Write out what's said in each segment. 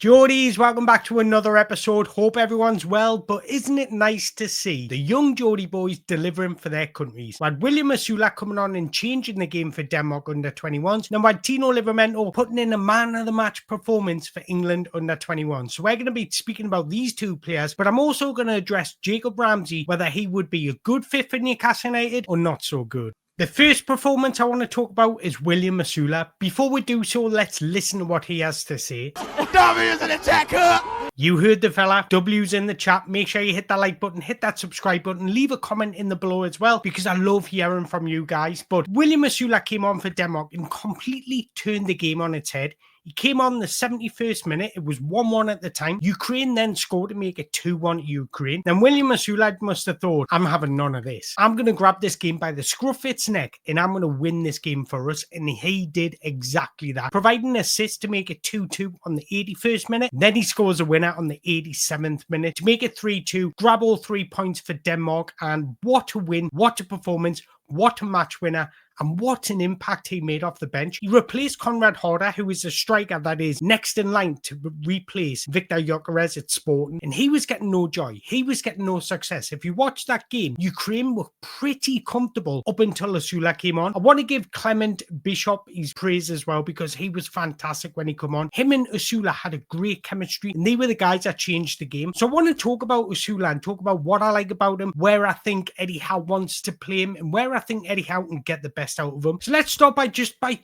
Geordies, welcome back to another episode. Hope everyone's well, but isn't it nice to see the young Geordie boys delivering for their countries? We had William Osula coming on and changing the game for Denmark under 21s, and we had Tino Livramento putting in a man of the match performance for England under 21. So we're going to be speaking about these two players, but I'm also going to address Jacob Ramsey, whether he would be a good fit for Newcastle United or not so good. The first performance I want to talk about is William Osula. Before we do so, let's listen to what he has to say. W is an attacker! You heard the fella. W's in the chat. Make sure you hit that like button, hit that subscribe button, leave a comment in the below as well, because I love hearing from you guys. But William Osula came on for Denmark and completely turned the game on its head. He came on the 71st minute. It was 1-1 at the time. Ukraine then scored to make it 2-1 to Ukraine. Then William Osula must have thought, I'm having none of this. I'm going to grab this game by the scruff of its neck and I'm going to win this game for us. And he did exactly that, providing an assist to make it 2-2 on the 81st minute. Then he scores a winner on the 87th minute to make it 3-2, grab all 3 points for Denmark. And what a win, what a performance, what a match winner. And what an impact he made off the bench. He replaced Conrad Harder, who is a striker that is next in line to replace Victor Gyökeres at Sporting. And he was getting no joy. He was getting no success. If you watch that game, Ukraine were pretty comfortable up until Osula came on. I want to give Clement Bishop his praise as well, because he was fantastic when he came on. Him and Osula had a great chemistry, and they were the guys that changed the game. So I want to talk about Osula and talk about what I like about him, where I think Eddie Howe wants to play him, and where I think Eddie Howe can get the best out of him. So let's start by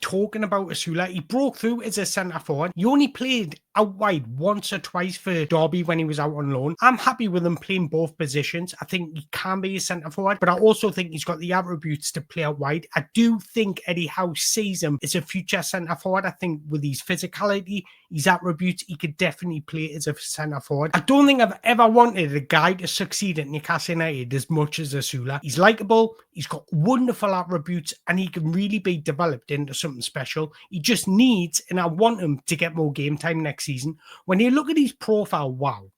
talking about Osula. He broke through as a centre forward. He only played out wide once or twice for Derby when he was out on loan. I'm happy with him playing both positions. I think he can be a centre forward, but I also think he's got the attributes to play out wide. I do think Eddie Howe sees him as a future centre forward. I think with his physicality, his attributes, he could definitely play as a centre forward. I don't think I've ever wanted a guy to succeed at Newcastle United as much as Osula. He's likeable, he's got wonderful attributes, and he can really be developed into something special. He just needs, and I want him to get more game time next season. When you look at his profile, wow,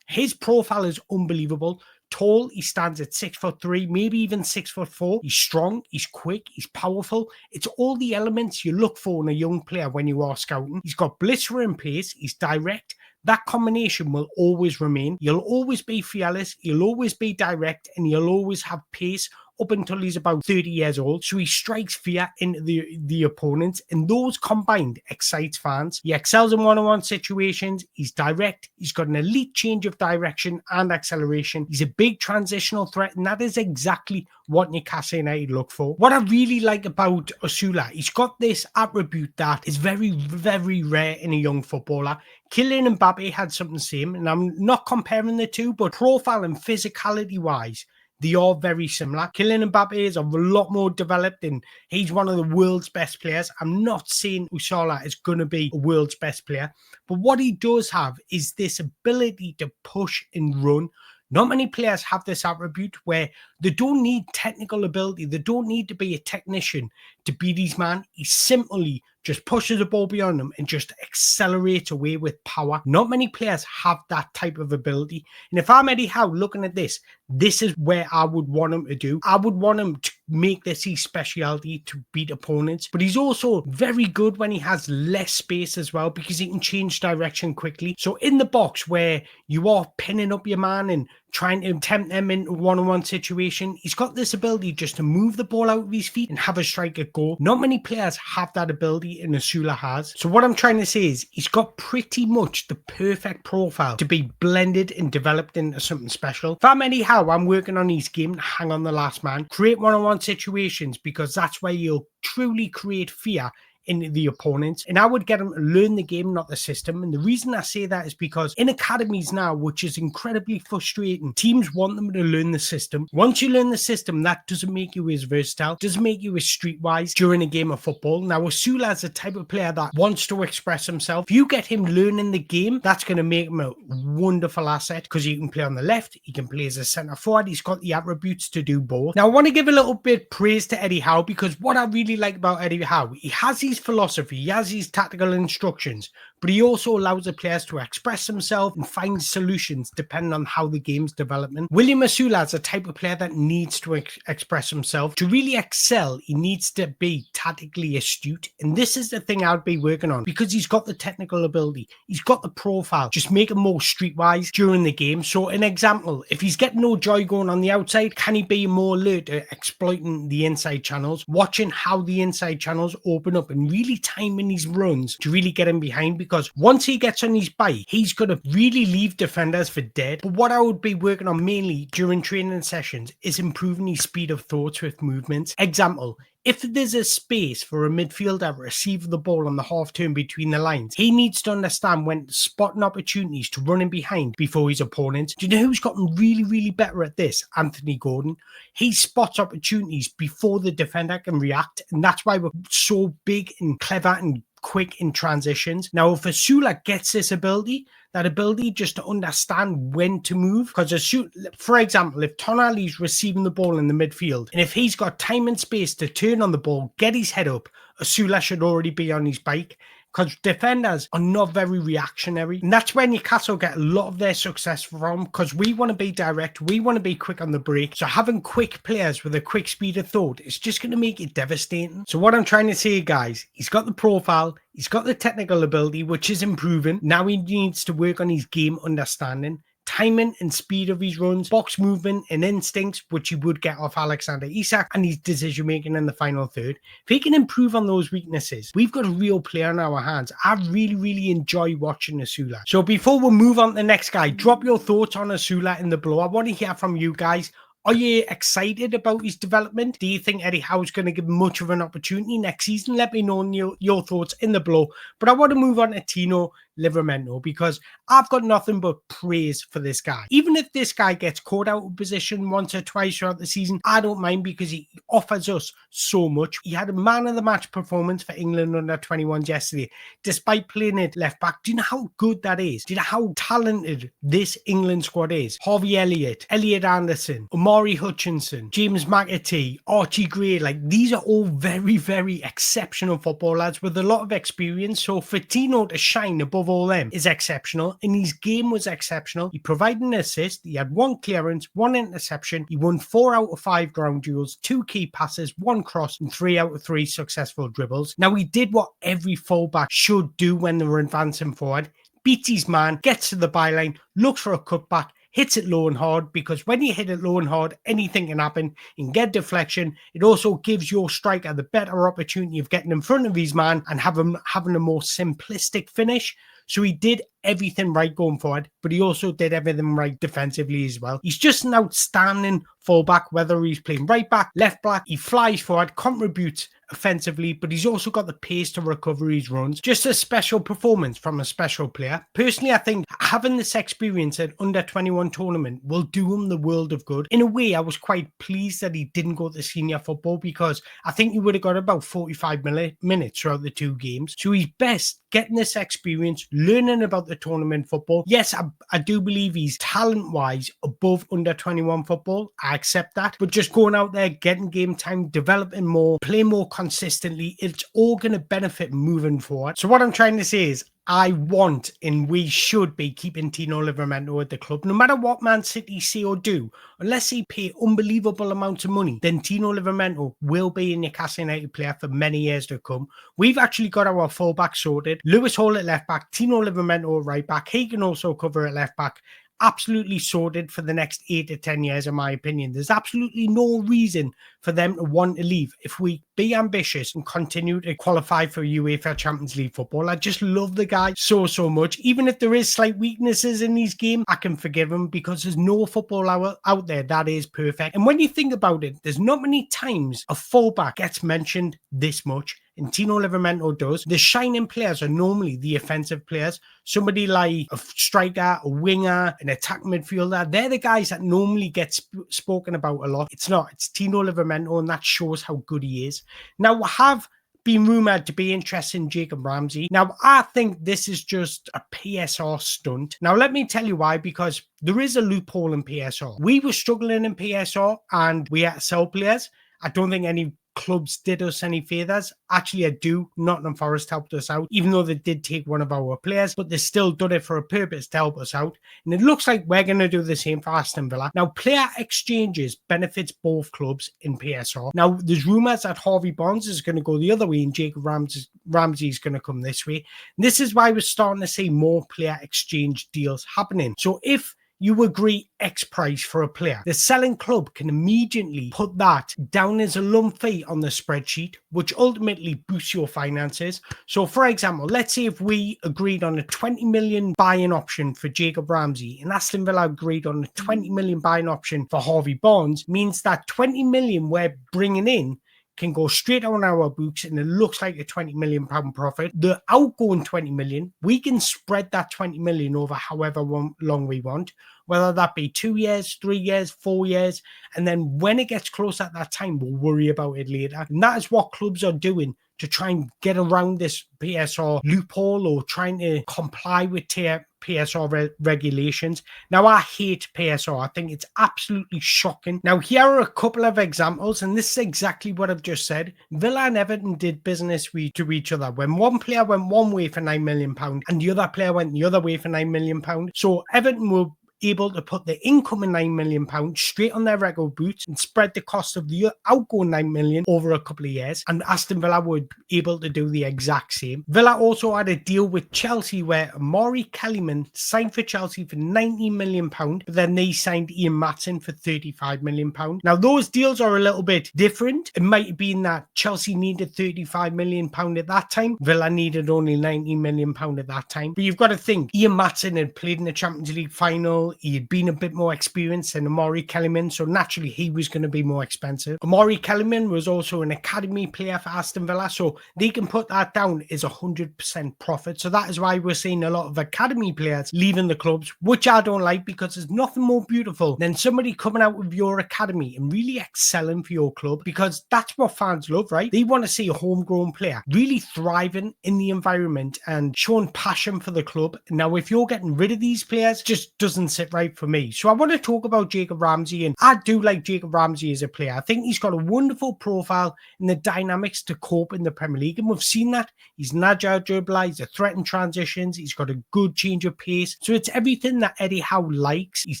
his profile is unbelievable. Tall, he stands at 6'3", maybe even 6'4". He's strong, he's quick, he's powerful. It's all the elements you look for in a young player when you are scouting. He's got blistering pace, he's direct. That combination will always remain. He'll always be fearless, he'll always be direct, and he'll always have pace up until he's about 30 years old. So he strikes fear into the opponents, and those combined excites fans. He excels in one-on-one situations. He's direct. He's got an elite change of direction and acceleration. He's a big transitional threat, and that is exactly what Newcastle United look for. What I really like about Osula, he's got this attribute that is very, very rare in a young footballer. Kylian Mbappe had something the same, and I'm not comparing the two, but profile and physicality-wise, they are very similar. Kylian Mbappe is a lot more developed and he's one of the world's best players. I'm not saying Osula is going to be a world's best player, but what he does have is this ability to push and run. Not many players have this attribute where they don't need technical ability. They don't need to be a technician to beat his man. He simply just pushes the ball beyond them and just accelerates away with power. Not many players have that type of ability. And if I'm Eddie Howe looking at this, this is where I would want him to do. I would want him to make this his speciality to beat opponents. But he's also very good when he has less space as well, because he can change direction quickly. So in the box where you are pinning up your man and trying to tempt them into a one-on-one situation, he's got this ability just to move the ball out of his feet and have a striker go. Not many players have that ability, and Osula has. So what I'm trying to say is he's got pretty much the perfect profile to be blended and developed into something special. If I'm Eddie Howe, I'm working on his game to hang on the last man, create one-on-one situations, because that's where you'll truly create fear in the opponents. And I would get them to learn the game, not the system. And the reason I say that is because in academies now, which is incredibly frustrating, teams want them to learn the system. Once you learn the system, that doesn't make you as versatile, doesn't make you as streetwise during a game of football. Now, Osula is the type of player that wants to express himself. If you get him learning the game, that's going to make him a wonderful asset, because he can play on the left, he can play as a centre forward, he's got the attributes to do both. Now, I want to give a little bit praise to Eddie Howe, because what I really like about Eddie Howe, he has his philosophy, he has his tactical instructions, but he also allows the players to express themselves and find solutions depending on how the game's developing. William Osula is a type of player that needs to express himself. To really excel, he needs to be tactically astute, and this is the thing I'd be working on, because he's got the technical ability, he's got the profile, just make him more streetwise during the game. So an example, if he's getting no joy going on the outside, can he be more alert at exploiting the inside channels, watching how the inside channels open up and really timing his runs to really get him behind? Because once he gets on his bike, he's going to really leave defenders for dead. But what I would be working on mainly during training sessions is improving his speed of thoughts with movements. Example, if there's a space for a midfielder to receive the ball on the half turn between the lines, he needs to understand when spotting opportunities to run in behind before his opponent. Do you know who's gotten really, really better at this? Anthony Gordon. He spots opportunities before the defender can react, and that's why we're so big and clever and quick in transitions. Now, if Osula gets this ability, that ability just to understand when to move, because for example, if Tonali's receiving the ball in the midfield, and if he's got time and space to turn on the ball, get his head up, Osula should already be on his bike, because defenders are not very reactionary. And that's where Newcastle get a lot of their success from, because we want to be direct, we want to be quick on the break. So having quick players with a quick speed of thought is just going to make it devastating. So what I'm trying to say, guys, he's got the profile, he's got the technical ability, which is improving. Now he needs to work on his game understanding, timing and speed of his runs, box movement and instincts, which he would get off Alexander Isak, and his decision making in the final third. If he can improve on those weaknesses, we've got a real player in our hands. I really enjoy watching Osula. So before we move on to the next guy, drop your thoughts on Osula in the below. I want to hear from you guys. Are you excited about his development? Do you think Eddie Howe's going to give much of an opportunity next season? Let me know your thoughts in the below. But I want to move on to Tino Livramento, because I've got nothing but praise for this guy. Even if this guy gets caught out of position once or twice throughout the season, I don't mind, because he offers us so much. He had a man of the match performance for England under 21s yesterday, despite playing at left back. Do you know how good that is? Do you know how talented this England squad is? Harvey Elliott, Elliot Anderson, Omari Hutchinson, James McAtee, Archie Gray, like these are all very exceptional footballers with a lot of experience. So for Tino to shine above all them is exceptional, and his game was exceptional. He provided an assist, he had 1 clearance, 1 interception, he won 4 out of 5 ground duels, 2 key passes, 1 cross, and 3 out of 3 successful dribbles. Now he did what every fullback should do when they were advancing forward: beats his man, gets to the byline, looks for a cutback, hits it low and hard, because when you hit it low and hard, anything can happen. You can get deflection. It also gives your striker the better opportunity of getting in front of his man and having a more simplistic finish. So he did everything right going forward, but he also did everything right defensively as well. He's just an outstanding fullback, whether he's playing right back, left back. He flies forward, contributes offensively, but he's also got the pace to recover his runs. Just a special performance from a special player. Personally, I think having this experience at under 21 tournament will do him the world of good. In a way, I was quite pleased that he didn't go to senior football, because I think he would have got about 45 minutes throughout the 2 games. So he's best getting this experience, learning about the tournament football. Yes, I do believe he's talent-wise above under 21 football. I accept that. But just going out there, getting game time, developing more, playing more consistently, it's all going to benefit moving forward. So what I'm trying to say is, I want and we should be keeping Tino Livramento at the club, no matter what Man City say or do. Unless he pay unbelievable amounts of money, then Tino Livramento will be a Newcastle United player for many years to come. We've actually got our fullback sorted. Lewis Hall at left back, Tino Livramento at right back. He can also cover at left back. Absolutely sorted for the next 8 to 10 years, in my opinion. There's absolutely no reason for them to want to leave if we be ambitious and continue to qualify for UEFA Champions League football. I just love the guy so much. Even if there is slight weaknesses in his game, I can forgive him, because there's no football out there that is perfect. And when you think about it, there's not many times a fullback gets mentioned this much, and Tino Livramento does. The shining players are normally the offensive players. Somebody like a striker, a winger, an attack midfielder. They're the guys that normally get spoken about a lot. It's not. It's Tino Livramento, and that shows how good he is. Now, I have been rumoured to be interested in Jacob Ramsey. Now, I think this is just a PSR stunt. Now, let me tell you why, because there is a loophole in PSR. We were struggling in PSR, and we had to sell players. I don't think any clubs did us any favours. Actually, I do. Nottingham Forest helped us out, even though they did take one of our players, but they still done it for a purpose to help us out. And it looks like we're going to do the same for Aston Villa. Now, player exchanges benefits both clubs in PSR. Now, there's rumours that Harvey Barnes is going to go the other way and Jacob Ramsey is going to come this way. And this is why we're starting to see more player exchange deals happening. So if you agree X price for a player, the selling club can immediately put that down as a lump fee on the spreadsheet, which ultimately boosts your finances. So for example, let's say if we agreed on a 20 million buying option for Jacob Ramsey and Aston Villa agreed on a 20 million buying option for Harvey Barnes, means that 20 million we're bringing in can go straight on our books and it looks like a £20 million profit. The outgoing 20 million, we can spread that 20 million over however long we want, whether that be 2 years, 3 years, 4 years. And then when it gets close at that time, we'll worry about it later. And that is what clubs are doing to try and get around this PSR loophole or trying to comply with PSR regulations. Now, I hate PSR. I think it's absolutely shocking. Now, here are a couple of examples, and this is exactly what I've just said. Villa and Everton did business to each other. When one player went one way for £9 million and the other player went the other way for £9 million. So Everton will able to put the incoming £9 million straight on their record boots and spread the cost of the outgoing £9 million over a couple of years. And Aston Villa were able to do the exact same. Villa also had a deal with Chelsea where Amari Kellyman signed for Chelsea for £90 million, but then they signed Ian Matson for £35 million. Now, those deals are a little bit different. It might have been that Chelsea needed £35 million at that time. Villa needed only £90 million at that time. But you've got to think, Ian Matson had played in the Champions League final. He had been a bit more experienced than Amari Kellyman, so naturally he was going to be more expensive. Amari Kellyman was also an academy player for Aston Villa, so they can put that down as 100% profit. So that is why we're seeing a lot of academy players leaving the clubs, which I don't like, because there's nothing more beautiful than somebody coming out of your academy and really excelling for your club, because that's what fans love, right? They want to see a homegrown player really thriving in the environment and showing passion for the club. Now, if you're getting rid of these players, it just doesn't sit right for me. So I want to talk about Jacob Ramsey, and I do like Jacob Ramsey as a player. I think he's got a wonderful profile and the dynamics to cope in the Premier League, and we've seen that. He's an agile dribbler, he's a threat in transitions, he's got a good change of pace. So it's everything that Eddie Howe likes. He's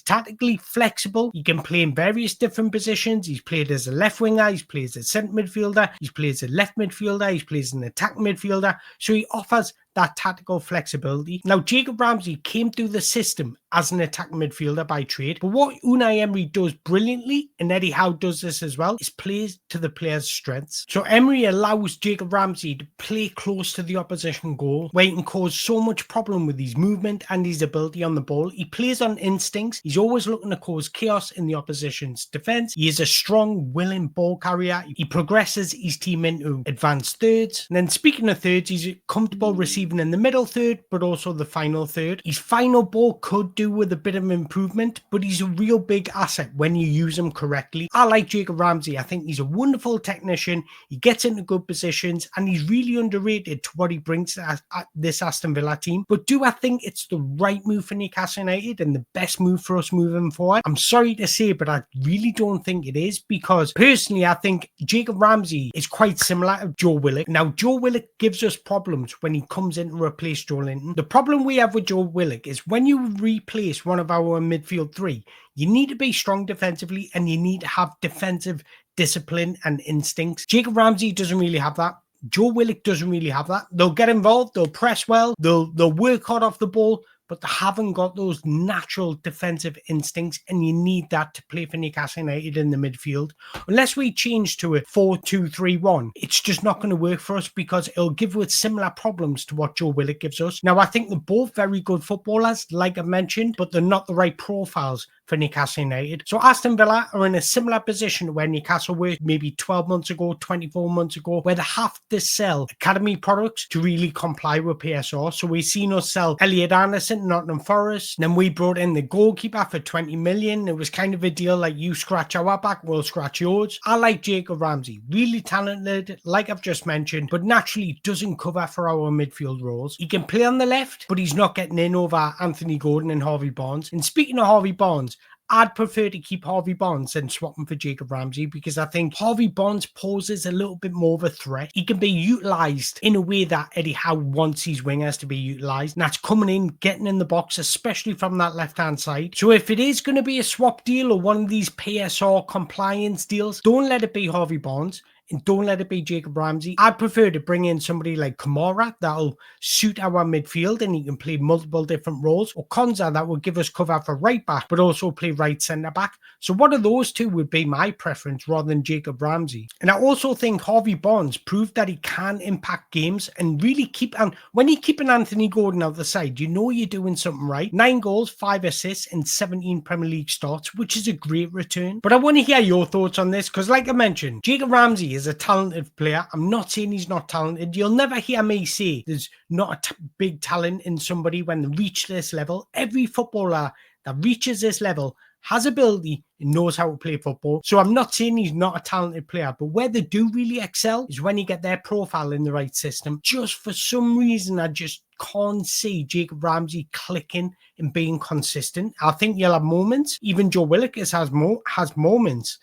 tactically flexible, he can play in various different positions. He's played as a left winger, he's played as a centre midfielder, he's played as a left midfielder, he's played as an attack midfielder. So he offers that tactical flexibility. Now, Jacob Ramsey came through the system as an attack midfielder by trade, but what Unai Emery does brilliantly, and Eddie Howe does this as well, is plays to the player's strengths. So Emery allows Jacob Ramsey to play close to the opposition goal, where he can cause so much problem with his movement and his ability on the ball. He plays on instincts. He's always looking to cause chaos in the opposition's defence. He is a strong, willing ball carrier. He progresses his team into advanced thirds. And then speaking of thirds, he's comfortable receiving in the middle third, but also the final third. His final ball could do with a bit of improvement, but he's a real big asset when you use him correctly. I like Jacob Ramsey. I think he's a wonderful technician. He gets into good positions and he's really underrated to what he brings to this Aston Villa team. But do I think it's the right move for Newcastle United and the best move for us moving forward? I'm sorry to say, but I really don't think it is, because personally I think Jacob Ramsey is quite similar to Joe Willock. Now, Joe Willock gives us problems when he comes in to replace Joe Linton. The problem we have with Joe Willock is when you replace one of our midfield three, you need to be strong defensively and you need to have defensive discipline and instincts. Jacob Ramsey doesn't really have that. Joe Willock doesn't really have that. They'll get involved, they'll press well, they'll work hard off the ball, but they haven't got those natural defensive instincts, and you need that to play for Newcastle United in the midfield. Unless we change to a 4-2-3-1, it's just not going to work for us, because it'll give us similar problems to what Joe Willock gives us. Now, I think they're both very good footballers, like I mentioned, but they're not the right profiles for Newcastle United. So Aston Villa are in a similar position where Newcastle were maybe 12 months ago, 24 months ago, where they have to sell academy products to really comply with PSR. So we've seen us sell Elliot Anderson, Nottingham Forest. Then we brought in the goalkeeper for 20 million. It was kind of a deal like, you scratch our back, we'll scratch yours. I like Jacob Ramsey, really talented, like I've just mentioned, but naturally doesn't cover for our midfield roles. He can play on the left, but he's not getting in over Anthony Gordon and Harvey Barnes. And speaking of Harvey Barnes, I'd prefer to keep Harvey Barnes than swapping for Jacob Ramsey, because I think Harvey Barnes poses a little bit more of a threat. He can be utilised in a way that Eddie Howe wants his wingers to be utilised, and that's coming in, getting in the box, especially from that left-hand side. So if it is going to be a swap deal or one of these PSR compliance deals, don't let it be Harvey Barnes. And don't let it be Jacob Ramsey. I'd prefer to bring in somebody like Kamara that'll suit our midfield and he can play multiple different roles, or Konza that will give us cover for right back but also play right centre back. So one of those two would be my preference rather than Jacob Ramsey. And I also think Harvey Barnes proved that he can impact games and really keep, and when you keep an Anthony Gordon out the side, you know you're doing something right. 9 goals, 5 assists and 17 Premier League starts, which is a great return. But I want to hear your thoughts on this, because like I mentioned, Jacob Ramsey is a talented player. I'm not saying he's not talented. You'll never hear me say there's not a big talent in somebody when they reach this level. Every footballer that reaches this level has ability and knows how to play football. So I'm not saying he's not a talented player, but where they do really excel is when you get their profile in the right system. Just for some reason, I just can't see Jacob Ramsey clicking and being consistent. I think you'll have moments. Even Joe Willikers has moments.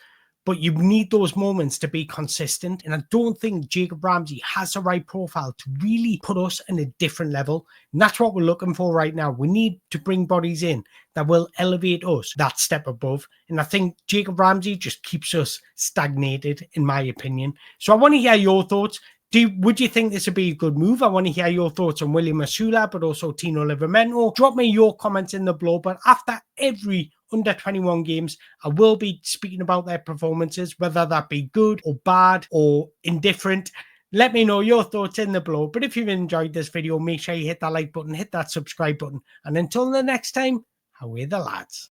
But you need those moments to be consistent. And I don't think Jacob Ramsey has the right profile to really put us in a different level. And that's what we're looking for right now. We need to bring bodies in that will elevate us that step above. And I think Jacob Ramsey just keeps us stagnated, in my opinion. So I want to hear your thoughts. Would you think this would be a good move? I want to hear your thoughts on William Osula, but also Tino Livramento. Drop me your comments in the below. But after every under 21 games, I will be speaking about their performances, whether that be good or bad or indifferent. Let me know your thoughts in the below. But if you've enjoyed this video, make sure you hit that like button, hit that subscribe button. And until the next time, away the lads.